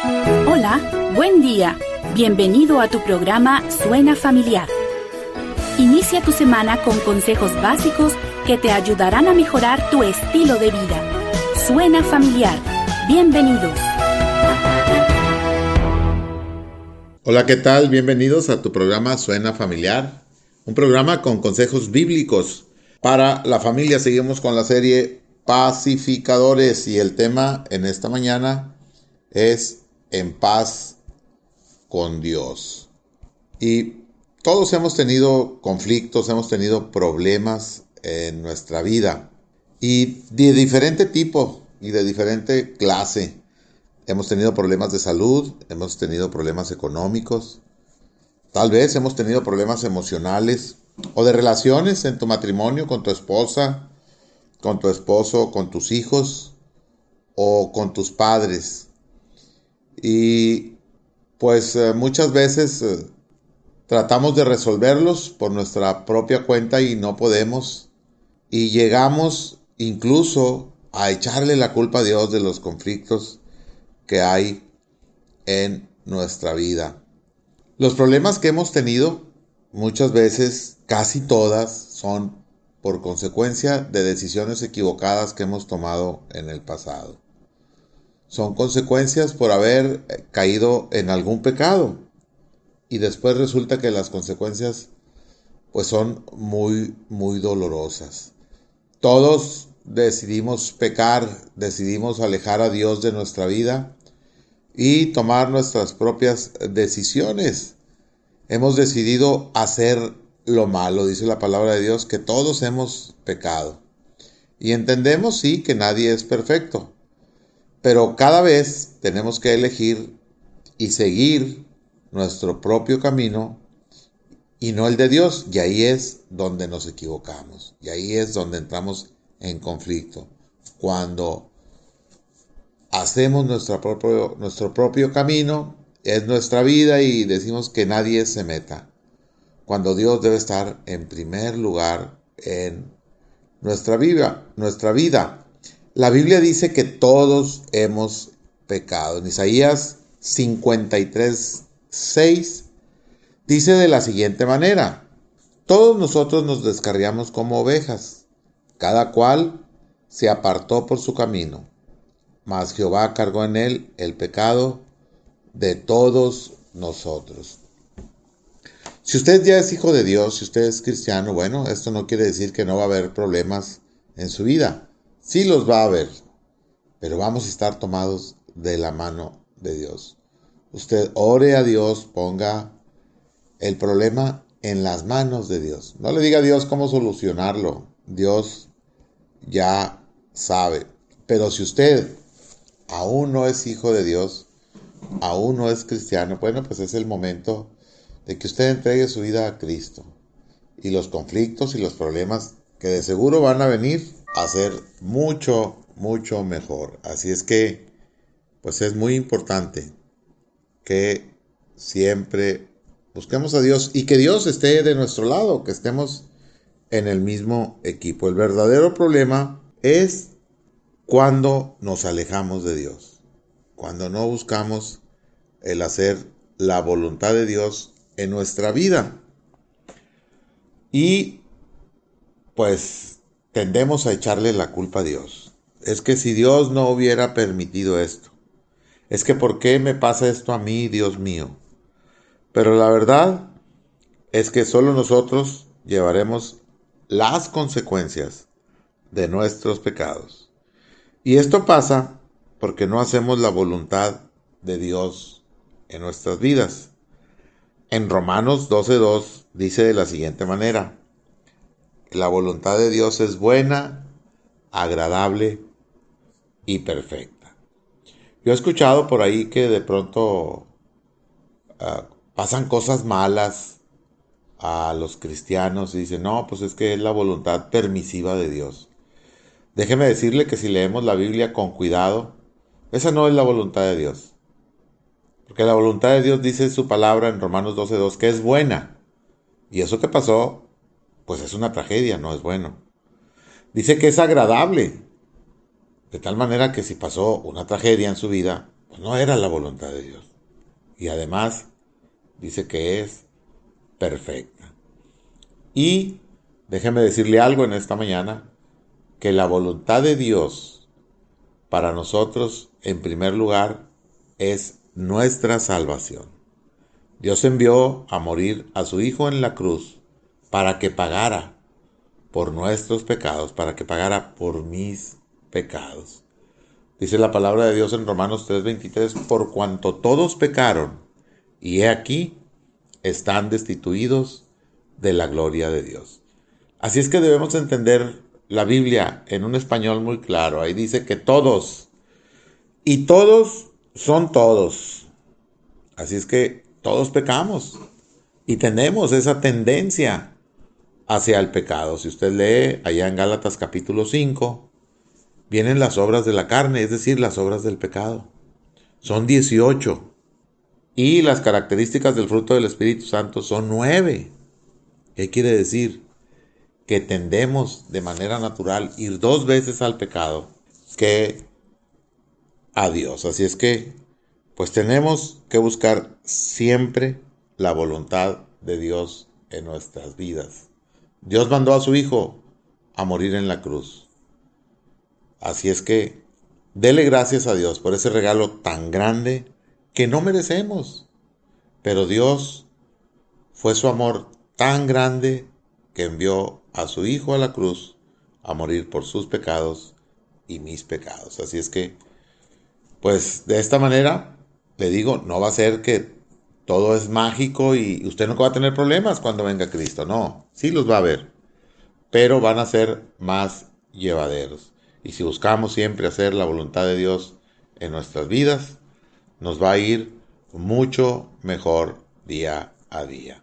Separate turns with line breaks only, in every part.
Hola, buen día. Bienvenido a tu programa Suena Familiar. Inicia tu semana con consejos básicos que te ayudarán a mejorar tu estilo de vida. Suena Familiar. Bienvenidos.
Hola, ¿qué tal? Bienvenidos a tu programa Suena Familiar, un programa con consejos bíblicos para la familia. Seguimos con la serie Pacificadores y el tema en esta mañana es En paz con Dios. Y todos hemos tenido conflictos, hemos tenido problemas en nuestra vida y de diferente tipo y de diferente clase. Hemos tenido problemas de salud, hemos tenido problemas económicos, tal vez hemos tenido problemas emocionales o de relaciones en tu matrimonio con tu esposa, con tu esposo, con tus hijos o con tus padres. Y pues muchas veces tratamos de resolverlos por nuestra propia cuenta y no podemos. Y llegamos incluso a echarle la culpa a Dios de los conflictos que hay en nuestra vida. Los problemas que hemos tenido muchas veces, casi todas, son por consecuencia de decisiones equivocadas que hemos tomado en el pasado. Son consecuencias por haber caído en algún pecado. Y después resulta que las consecuencias pues son muy dolorosas. Todos decidimos pecar, decidimos alejar a Dios de nuestra vida y tomar nuestras propias decisiones. Hemos decidido hacer lo malo, dice la palabra de Dios, que todos hemos pecado. Y entendemos, sí, que nadie es perfecto, pero cada vez tenemos que elegir y seguir nuestro propio camino y no el de Dios, y ahí es donde nos equivocamos, y ahí es donde entramos en conflicto. Cuando hacemos nuestro propio camino, es nuestra vida y decimos que nadie se meta, cuando Dios debe estar en primer lugar en nuestra vida. La Biblia dice que todos hemos pecado. En Isaías 53:6 dice de la siguiente manera: todos nosotros nos descarriamos como ovejas, cada cual se apartó por su camino, mas Jehová cargó en él el pecado de todos nosotros. Si usted ya es hijo de Dios, si usted es cristiano, bueno, esto no quiere decir que no va a haber problemas en su vida. Sí los va a haber, pero vamos a estar tomados de la mano de Dios. Usted ore a Dios, ponga el problema en las manos de Dios. No le diga a Dios cómo solucionarlo. Dios ya sabe. Pero si usted aún no es hijo de Dios, aún no es cristiano, bueno, pues es el momento de que usted entregue su vida a Cristo. Y los conflictos y los problemas que de seguro van a venir a ser mucho mejor. Así es que, pues es muy importante que siempre busquemos a Dios y que Dios esté de nuestro lado, que estemos en el mismo equipo. El verdadero problema es cuando nos alejamos de Dios, cuando no buscamos el hacer la voluntad de Dios en nuestra vida. Y pues tendemos a echarle la culpa a Dios. Es que si Dios no hubiera permitido esto, es que ¿por qué me pasa esto a mí, Dios mío? Pero la verdad es que solo nosotros llevaremos las consecuencias de nuestros pecados. Y esto pasa porque no hacemos la voluntad de Dios en nuestras vidas. En Romanos 12:2 dice de la siguiente manera: la voluntad de Dios es buena, agradable y perfecta. Yo he escuchado por ahí que de pronto pasan cosas malas a los cristianos y dicen, no, pues es que es la voluntad permisiva de Dios. Déjeme decirle que si leemos la Biblia con cuidado, esa no es la voluntad de Dios. Porque la voluntad de Dios dice su palabra en Romanos 12:2 que es buena. Y eso que pasó, pues es una tragedia, no es bueno. Dice que es agradable. De tal manera que si pasó una tragedia en su vida, no era la voluntad de Dios. Y además dice que es perfecta. Y déjeme decirle algo en esta mañana, que la voluntad de Dios para nosotros, en primer lugar, es nuestra salvación. Dios envió a morir a su Hijo en la cruz para que pagara por nuestros pecados, para que pagara por mis pecados. Dice la palabra de Dios en Romanos 3:23, por cuanto todos pecaron, y he aquí, están destituidos de la gloria de Dios. Así es que debemos entender la Biblia en un español muy claro. Ahí dice que todos, y todos son todos. Así es que todos pecamos y tenemos esa tendencia hacia el pecado. Si usted lee allá en Gálatas capítulo 5, vienen las obras de la carne, es decir, las obras del pecado. Son 18. Y las características del fruto del Espíritu Santo son 9. ¿Qué quiere decir? Que tendemos de manera natural ir 2 veces al pecado que a Dios. Así es que, pues tenemos que buscar siempre la voluntad de Dios en nuestras vidas. Dios mandó a su Hijo a morir en la cruz. Así es que, dele gracias a Dios por ese regalo tan grande que no merecemos. Pero Dios fue su amor tan grande que envió a su Hijo a la cruz a morir por sus pecados y mis pecados. Así es que, pues de esta manera, le digo, no va a ser que todo es mágico y usted no va a tener problemas cuando venga Cristo. No, sí los va a haber, pero van a ser más llevaderos. Y si buscamos siempre hacer la voluntad de Dios en nuestras vidas, nos va a ir mucho mejor día a día.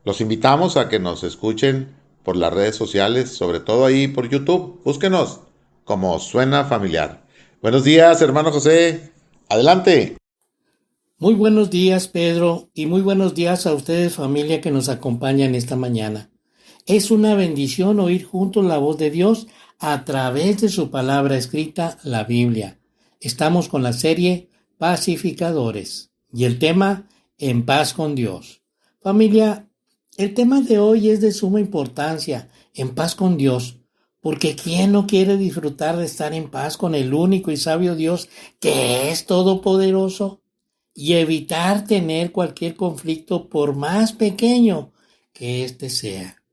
Los invitamos a que nos escuchen por las redes sociales, sobre todo ahí por YouTube. Búsquenos como Suena Familiar. Buenos días, hermano José. Adelante.
Muy buenos días, Pedro, y muy buenos días a ustedes, familia, que nos acompañan esta mañana. Es una bendición oír juntos la voz de Dios a través de su palabra escrita, la Biblia. Estamos con la serie Pacificadores y el tema En paz con Dios. Familia, el tema de hoy es de suma importancia, en paz con Dios, porque ¿quién no quiere disfrutar de estar en paz con el único y sabio Dios que es todopoderoso? Y evitar tener cualquier conflicto por más pequeño que éste sea.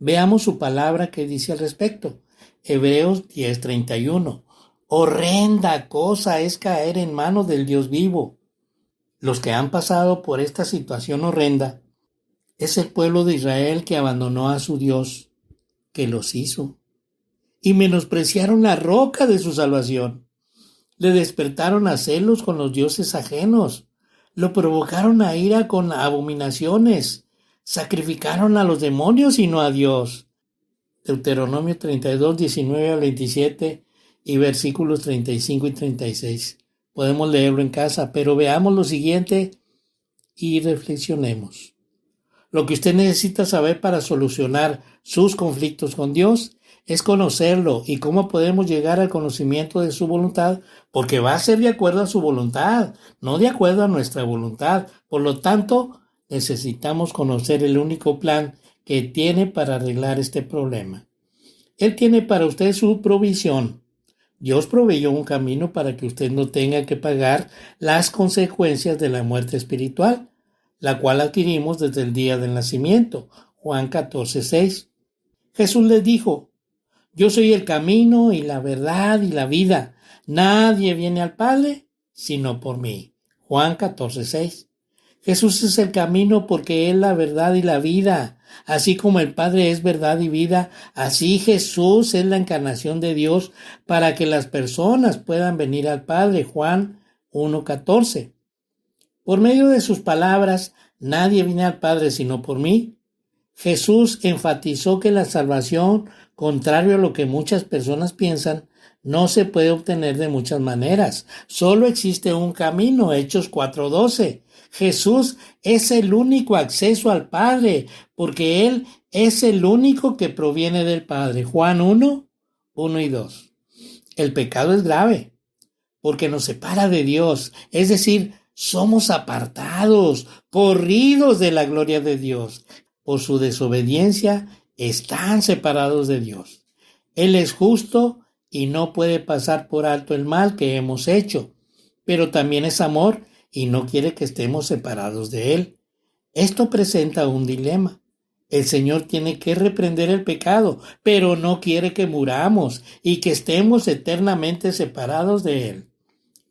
Veamos su palabra que dice al respecto. Hebreos 10:31. Horrenda cosa es caer en manos del Dios vivo. Los que han pasado por esta situación horrenda es el pueblo de Israel que abandonó a su Dios, que los hizo, y menospreciaron la roca de su salvación. Le despertaron a celos con los dioses ajenos, lo provocaron a ira con abominaciones, sacrificaron a los demonios y no a Dios. Deuteronomio 32, 19 al 27 y versículos 35 y 36. Podemos leerlo en casa, pero veamos lo siguiente y reflexionemos. Lo que usted necesita saber para solucionar sus conflictos con Dios es conocerlo y cómo podemos llegar al conocimiento de su voluntad, porque va a ser de acuerdo a su voluntad, no de acuerdo a nuestra voluntad. Por lo tanto, necesitamos conocer el único plan que tiene para arreglar este problema. Él tiene para usted su provisión. Dios proveyó un camino para que usted no tenga que pagar las consecuencias de la muerte espiritual, la cual adquirimos desde el día del nacimiento. Juan 14:6. Jesús les dijo: yo soy el camino y la verdad y la vida. Nadie viene al Padre sino por mí. Juan 14:6. Jesús es el camino porque es la verdad y la vida. Así como el Padre es verdad y vida, así Jesús es la encarnación de Dios para que las personas puedan venir al Padre. Juan 1:14. Por medio de sus palabras, nadie viene al Padre sino por mí. Jesús enfatizó que la salvación, contrario a lo que muchas personas piensan, no se puede obtener de muchas maneras. Solo existe un camino, Hechos 4:12. Jesús es el único acceso al Padre, porque Él es el único que proviene del Padre. Juan 1:1 y 2. El pecado es grave, porque nos separa de Dios. Es decir, somos apartados, corridos de la gloria de Dios. Por su desobediencia, están separados de Dios. Él es justo y no puede pasar por alto el mal que hemos hecho, pero también es amor y no quiere que estemos separados de Él. Esto presenta un dilema. El Señor tiene que reprender el pecado, pero no quiere que muramos y que estemos eternamente separados de Él.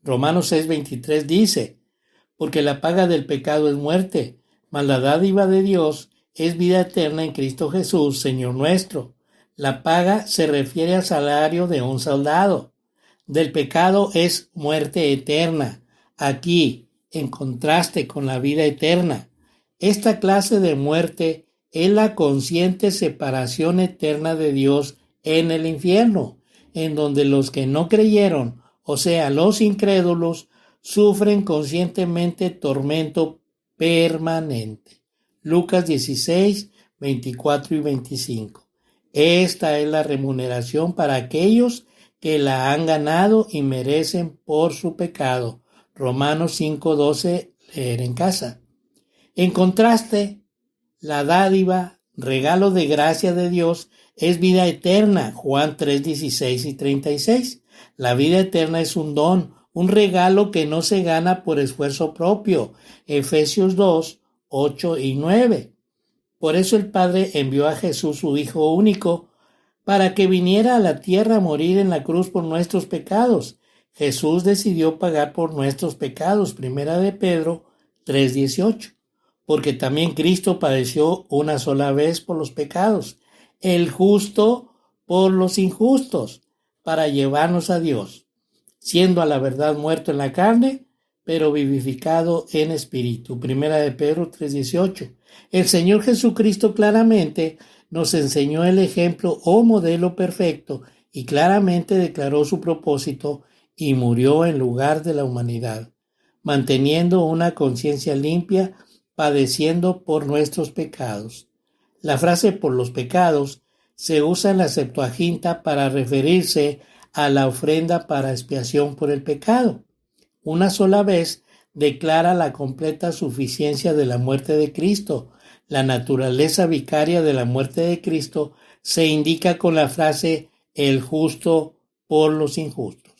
Romanos 6:23 dice, porque la paga del pecado es muerte, mas la dádiva de Dios es vida eterna en Cristo Jesús, Señor nuestro. La paga se refiere al salario de un soldado. Del pecado es muerte eterna. Aquí, en contraste con la vida eterna, esta clase de muerte es la consciente separación eterna de Dios en el infierno, en donde los que no creyeron, o sea, los incrédulos, sufren conscientemente tormento permanente. Lucas 16, 24 y 25. Esta es la remuneración para aquellos que la han ganado y merecen por su pecado. Romanos 5:12, leer en casa. En contraste, la dádiva, regalo de gracia de Dios, es vida eterna. Juan 3:16 y 36. La vida eterna es un don, un regalo que no se gana por esfuerzo propio. Efesios 2, 8 y 9. Por eso el Padre envió a Jesús, su Hijo único, para que viniera a la tierra a morir en la cruz por nuestros pecados. Jesús decidió pagar por nuestros pecados. Primera de Pedro 3:18. Porque también Cristo padeció una sola vez por los pecados, el justo por los injustos, para llevarnos a Dios, siendo a la verdad muerto en la carne, pero vivificado en espíritu. Primera de Pedro 3:18. El Señor Jesucristo claramente nos enseñó el ejemplo o modelo perfecto y claramente declaró su propósito y murió en lugar de la humanidad, manteniendo una conciencia limpia, padeciendo por nuestros pecados. La frase por los pecados se usa en la Septuaginta para referirse a la ofrenda para expiación por el pecado. Una sola vez declara la completa suficiencia de la muerte de Cristo. La naturaleza vicaria de la muerte de Cristo se indica con la frase el justo por los injustos.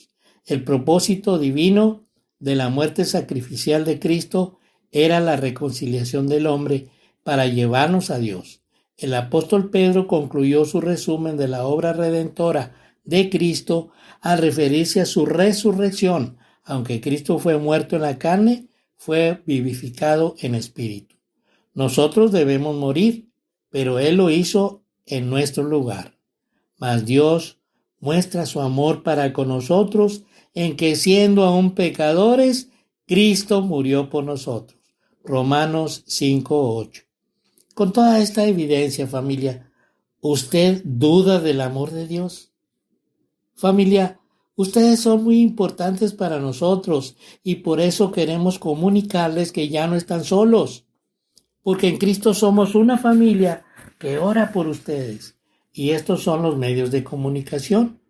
El propósito divino de la muerte sacrificial de Cristo era la reconciliación del hombre para llevarnos a Dios. El apóstol Pedro concluyó su resumen de la obra redentora de Cristo al referirse a su resurrección. Aunque Cristo fue muerto en la carne, fue vivificado en espíritu. Nosotros debemos morir, pero Él lo hizo en nuestro lugar. Mas Dios muestra su amor para con nosotros en que siendo aún pecadores, Cristo murió por nosotros. Romanos 5:8. Con toda esta evidencia, familia, ¿usted duda del amor de Dios? Familia, ustedes son muy importantes para nosotros y por eso queremos comunicarles que ya no están solos, porque en Cristo somos una familia que ora por ustedes y estos son los medios de comunicación.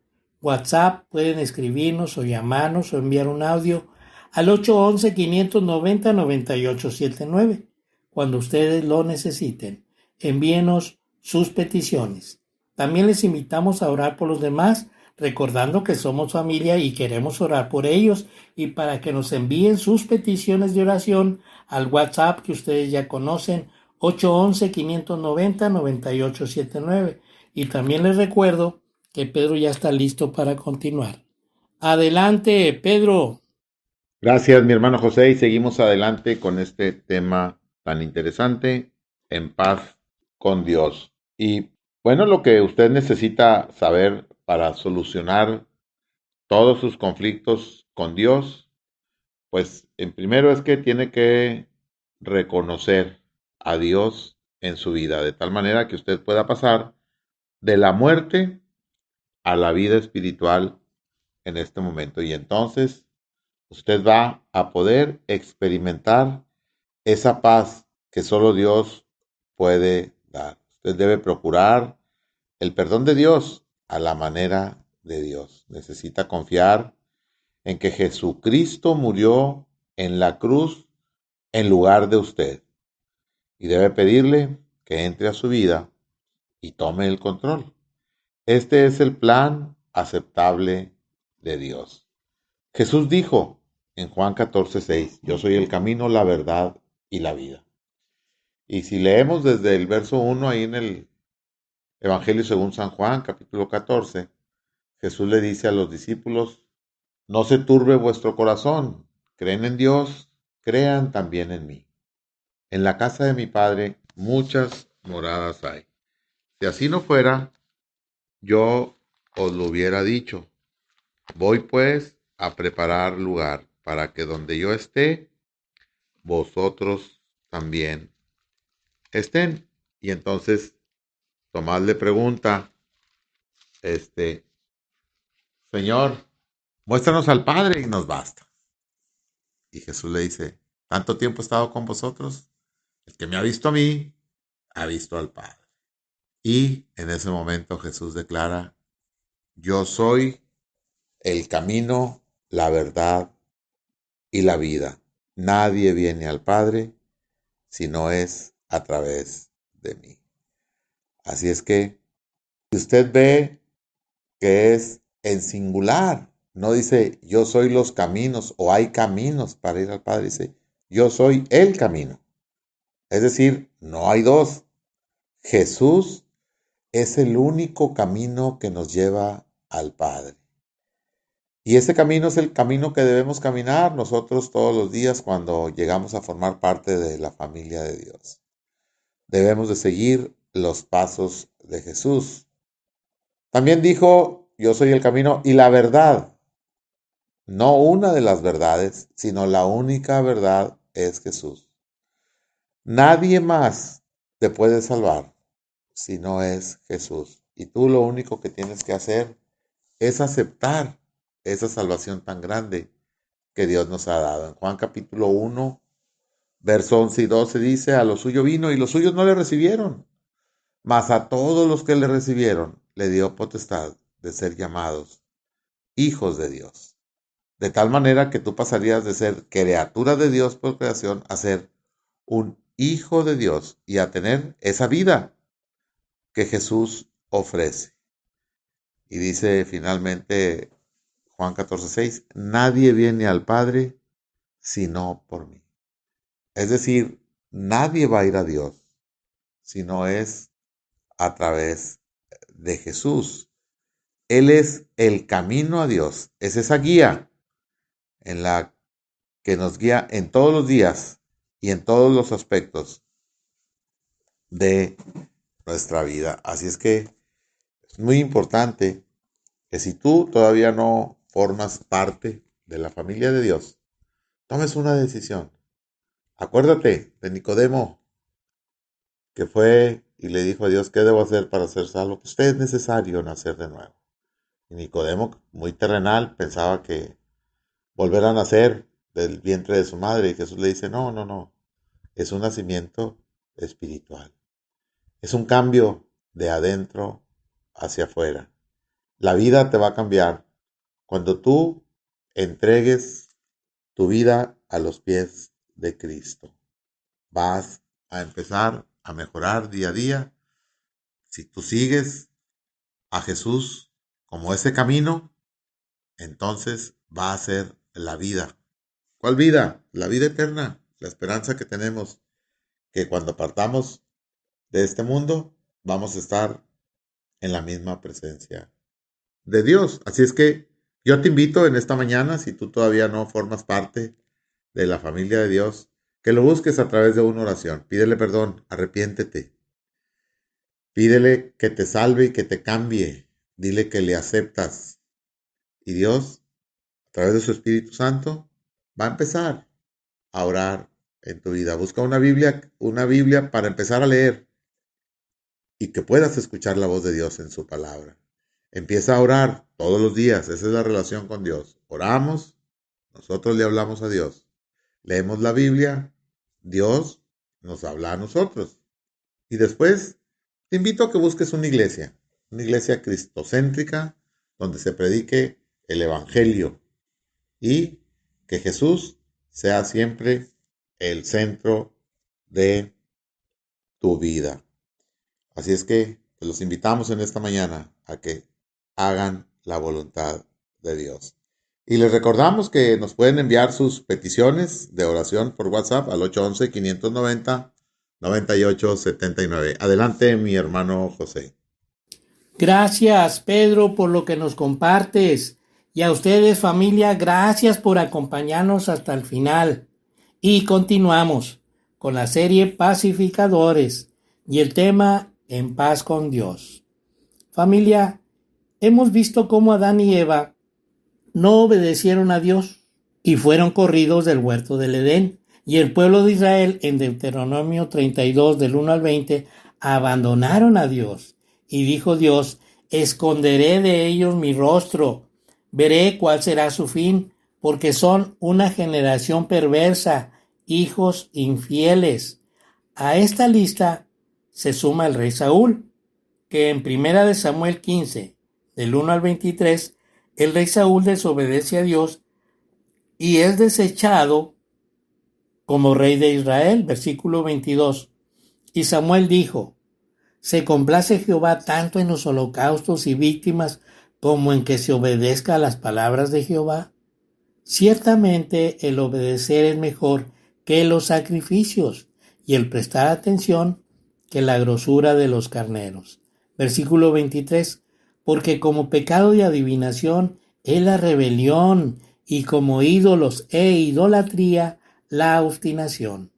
WhatsApp, pueden escribirnos o llamarnos o enviar un audio al 811-590-9879. Cuando ustedes lo necesiten, envíenos sus peticiones. También les invitamos a orar por los demás, recordando que somos familia y queremos orar por ellos y para que nos envíen sus peticiones de oración al WhatsApp que ustedes ya conocen, 811-590-9879. Y también les recuerdo que Pedro ya está listo para continuar. Adelante, Pedro.
Gracias, mi hermano José, y seguimos adelante con este tema tan interesante, en paz con Dios. Y bueno, lo que usted necesita saber para solucionar todos sus conflictos con Dios, pues en primero es que tiene que reconocer a Dios en su vida, de tal manera que usted pueda pasar de la muerte a la vida espiritual en este momento. Y entonces usted va a poder experimentar esa paz que solo Dios puede dar. Usted debe procurar el perdón de Dios a la manera de Dios. Necesita confiar en que Jesucristo murió en la cruz en lugar de usted. Y debe pedirle que entre a su vida y tome el control. Este es el plan aceptable de Dios. Jesús dijo en Juan 14:6, yo soy el camino, la verdad y la vida. Y si leemos desde el verso 1 ahí en el Evangelio según San Juan, capítulo 14, Jesús le dice a los discípulos, no se turbe vuestro corazón, creen en Dios, crean también en mí. En la casa de mi Padre muchas moradas hay. Si así no fuera, yo os lo hubiera dicho. Voy pues a preparar lugar para que donde yo esté, vosotros también estén. Y entonces Tomás le pregunta, Señor, muéstranos al Padre y nos basta. Y Jesús le dice, ¿tanto tiempo he estado con vosotros? El que me ha visto a mí, ha visto al Padre. Y en ese momento Jesús declara, yo soy el camino, la verdad y la vida. Nadie viene al Padre si no es a través de mí. Así es que, si usted ve que es en singular, no dice yo soy los caminos o hay caminos para ir al Padre, dice yo soy el camino. Es decir, no hay dos. Jesús es el único camino que nos lleva al Padre. Y ese camino es el camino que debemos caminar nosotros todos los días cuando llegamos a formar parte de la familia de Dios. Debemos de seguir los pasos de Jesús. También dijo, yo soy el camino y la verdad. No una de las verdades, sino la única verdad es Jesús. Nadie más te puede salvar si no es Jesús. Y tú lo único que tienes que hacer es aceptar esa salvación tan grande que Dios nos ha dado. En Juan capítulo 1, verso 11 y 12 dice, a lo suyo vino y los suyos no le recibieron, mas a todos los que le recibieron le dio potestad de ser llamados hijos de Dios. De tal manera que tú pasarías de ser criatura de Dios por creación a ser un hijo de Dios y a tener esa vida que Jesús ofrece. Y dice finalmente Juan 14:6, nadie viene al Padre sino por mí. Es decir, nadie va a ir a Dios si no es a través de Jesús. Él es el camino a Dios, es esa guía en la que nos guía en todos los días y en todos los aspectos de nuestra vida. Así es que es muy importante que si tú todavía no formas parte de la familia de Dios, tomes una decisión. Acuérdate de Nicodemo, que fue y le dijo a Dios, ¿qué debo hacer para ser salvo? Pues es necesario nacer de nuevo. Y Nicodemo, muy terrenal, pensaba que volver a nacer del vientre de su madre. Y Jesús le dice, no, es un nacimiento espiritual. Es un cambio de adentro hacia afuera. La vida te va a cambiar cuando tú entregues tu vida a los pies de Cristo. Vas a empezar a mejorar día a día. Si tú sigues a Jesús como ese camino, entonces va a ser la vida. ¿Cuál vida? La vida eterna, la esperanza que tenemos, que cuando partamos de este mundo, vamos a estar en la misma presencia de Dios. Así es que yo te invito en esta mañana, si tú todavía no formas parte de la familia de Dios, que lo busques a través de una oración. Pídele perdón, arrepiéntete. Pídele que te salve y que te cambie. Dile que le aceptas. Y Dios, a través de su Espíritu Santo, va a empezar a orar en tu vida. Busca una Biblia para empezar a leer y que puedas escuchar la voz de Dios en su palabra. Empieza a orar todos los días. Esa es la relación con Dios. Oramos, nosotros le hablamos a Dios. Leemos la Biblia, Dios nos habla a nosotros. Y después te invito a que busques una iglesia cristocéntrica, donde se predique el Evangelio, y que Jesús sea siempre el centro de tu vida. Así es que los invitamos en esta mañana a que hagan la voluntad de Dios. Y les recordamos que nos pueden enviar sus peticiones de oración por WhatsApp al 811-590-9879. Adelante, mi hermano José.
Gracias, Pedro, por lo que nos compartes. Y a ustedes, familia, gracias por acompañarnos hasta el final. Y continuamos con la serie Pacificadores y el tema En paz con Dios. Familia, hemos visto cómo Adán y Eva no obedecieron a Dios y fueron corridos del huerto del Edén. Y el pueblo de Israel, en Deuteronomio 32, del 1 al 20, abandonaron a Dios. Y dijo Dios: esconderé de ellos mi rostro, veré cuál será su fin, porque son una generación perversa, hijos infieles. A esta lista se suma el rey Saúl, que en 1 Samuel 15, del 1 al 23, el rey Saúl desobedece a Dios y es desechado como rey de Israel. Versículo 22. Y Samuel dijo: ¿se complace Jehová tanto en los holocaustos y víctimas como en que se obedezca a las palabras de Jehová? Ciertamente el obedecer es mejor que los sacrificios, y el prestar atención que la grosura de los carneros. Versículo 23. Porque como pecado de adivinación es la rebelión, y como ídolos e idolatría la obstinación.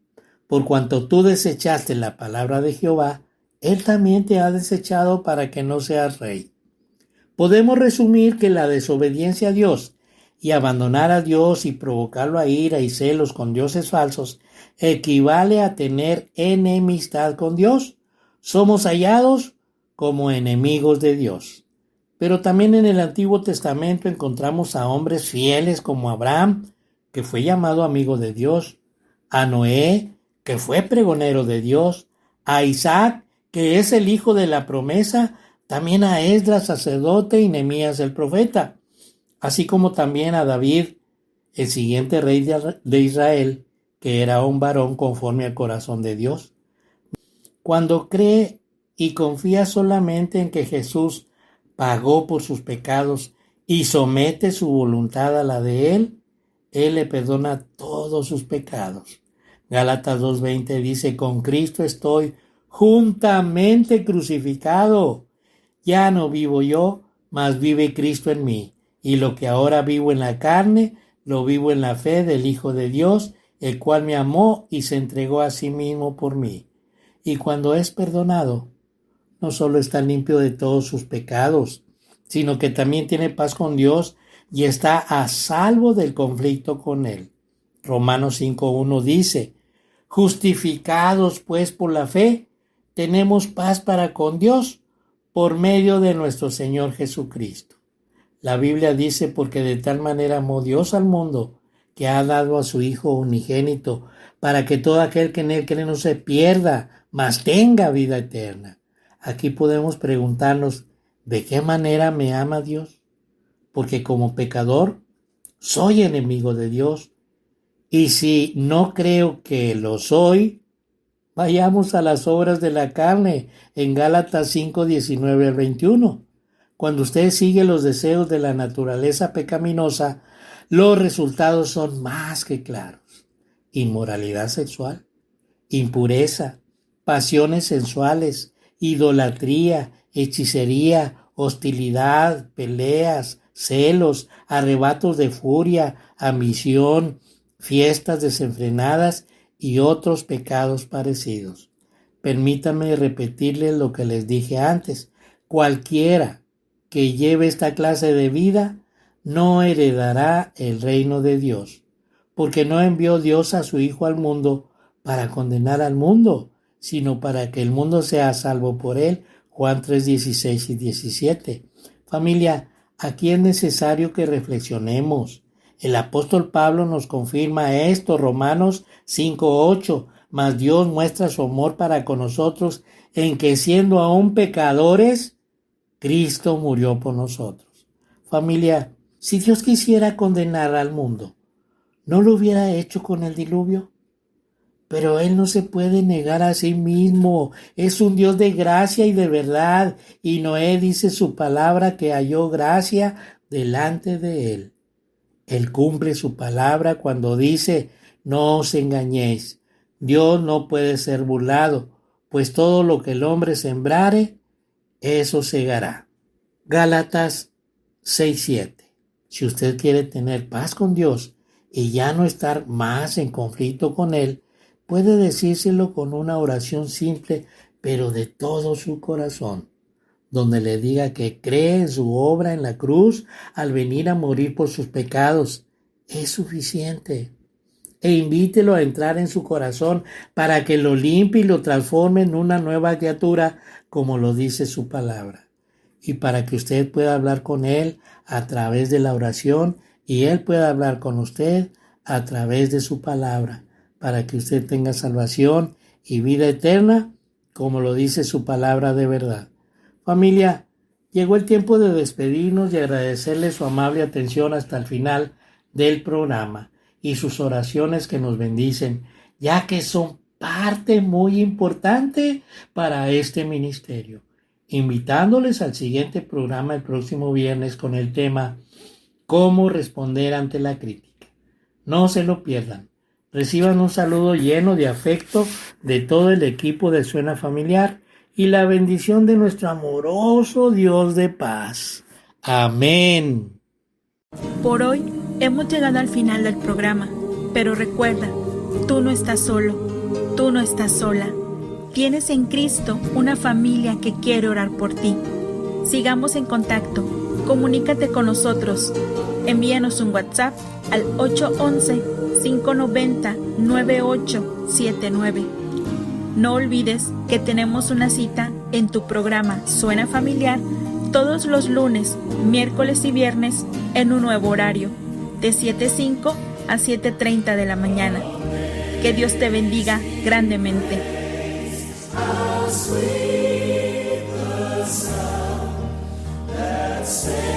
Por cuanto tú desechaste la palabra de Jehová, Él también te ha desechado para que no seas rey. Podemos resumir que la desobediencia a Dios y abandonar a Dios y provocarlo a ira y celos con dioses falsos equivale a tener enemistad con Dios. Somos hallados como enemigos de Dios. Pero también en el Antiguo Testamento encontramos a hombres fieles como Abraham, que fue llamado amigo de Dios, a Noé, que fue pregonero de Dios, a Isaac, que es el hijo de la promesa, también a Esdras, sacerdote, y Nehemías, el profeta, así como también a David, el siguiente rey de Israel, que era un varón conforme al corazón de Dios. Cuando cree y confía solamente en que Jesús pagó por sus pecados y somete su voluntad a la de Él le perdona todos sus pecados. Gálatas 2:20 dice: con Cristo estoy juntamente crucificado. Ya no vivo yo, mas vive Cristo en mí. Y lo que ahora vivo en la carne, lo vivo en la fe del Hijo de Dios, el cual me amó y se entregó a sí mismo por mí. Y cuando es perdonado, no solo está limpio de todos sus pecados, sino que también tiene paz con Dios y está a salvo del conflicto con Él. Romanos 5:1 dice: justificados pues por la fe, tenemos paz para con Dios por medio de nuestro Señor Jesucristo. La Biblia dice: porque de tal manera amó Dios al mundo, que ha dado a su Hijo unigénito, para que todo aquel que en Él cree no se pierda, mas tenga vida eterna. Aquí podemos preguntarnos: ¿de qué manera me ama Dios? Porque como pecador soy enemigo de Dios. Y si no creo que lo soy, vayamos a las obras de la carne en Gálatas 5:19 al 21. Cuando usted sigue los deseos de la naturaleza pecaminosa, los resultados son más que claros: inmoralidad sexual, impureza, pasiones sensuales, idolatría, hechicería, hostilidad, peleas, celos, arrebatos de furia, ambición, fiestas desenfrenadas y otros pecados parecidos. Permítanme repetirles lo que les dije antes: cualquiera que lleve esta clase de vida no heredará el reino de Dios, porque no envió Dios a su Hijo al mundo para condenar al mundo, sino para que el mundo sea salvo por él. Juan 3:16 y 17. Familia, aquí es necesario que reflexionemos. El apóstol Pablo nos confirma esto, Romanos 5:8. Mas Dios muestra su amor para con nosotros en que, siendo aún pecadores, Cristo murió por nosotros. Familia, Si Dios quisiera condenar al mundo, ¿no lo hubiera hecho con el diluvio? Pero Él no se puede negar a sí mismo. Es un Dios de gracia y de verdad. Y Noé dice su palabra que halló gracia delante de Él. Él cumple su palabra cuando dice, no os engañéis. Dios no puede ser burlado, pues todo lo que el hombre sembrare, eso segará. Gálatas 6:7. Si usted quiere tener paz con Dios y ya no estar más en conflicto con Él, puede decírselo con una oración simple, pero de todo su corazón, donde le diga que cree en su obra en la cruz al venir a morir por sus pecados. Es suficiente. E invítelo a entrar en su corazón para que lo limpie y lo transforme en una nueva criatura, como lo dice su palabra. Y para que usted pueda hablar con Él a través de la oración y Él pueda hablar con usted a través de su palabra, para que usted tenga salvación y vida eterna, como lo dice su palabra de verdad. Familia, llegó el tiempo de despedirnos y agradecerle su amable atención hasta el final del programa y sus oraciones que nos bendicen, ya que son parte muy importante para este ministerio. Invitándoles al siguiente programa el próximo viernes con el tema ¿Cómo responder ante la crítica? No se lo pierdan. Reciban un saludo lleno de afecto de todo el equipo de Suena Familiar y la bendición de nuestro amoroso Dios de paz. Amén.
Por hoy hemos llegado al final del programa, pero recuerda, tú no estás solo, tú no estás sola. Tienes en Cristo una familia que quiere orar por ti. Sigamos en contacto. Comunícate con nosotros. Envíanos un WhatsApp al 811-590-9879. No olvides que tenemos una cita en tu programa Suena Familiar todos los lunes, miércoles y viernes en un nuevo horario, de 7:05 a 7:30 de la mañana. Que Dios te bendiga grandemente. How sweet the sound that saved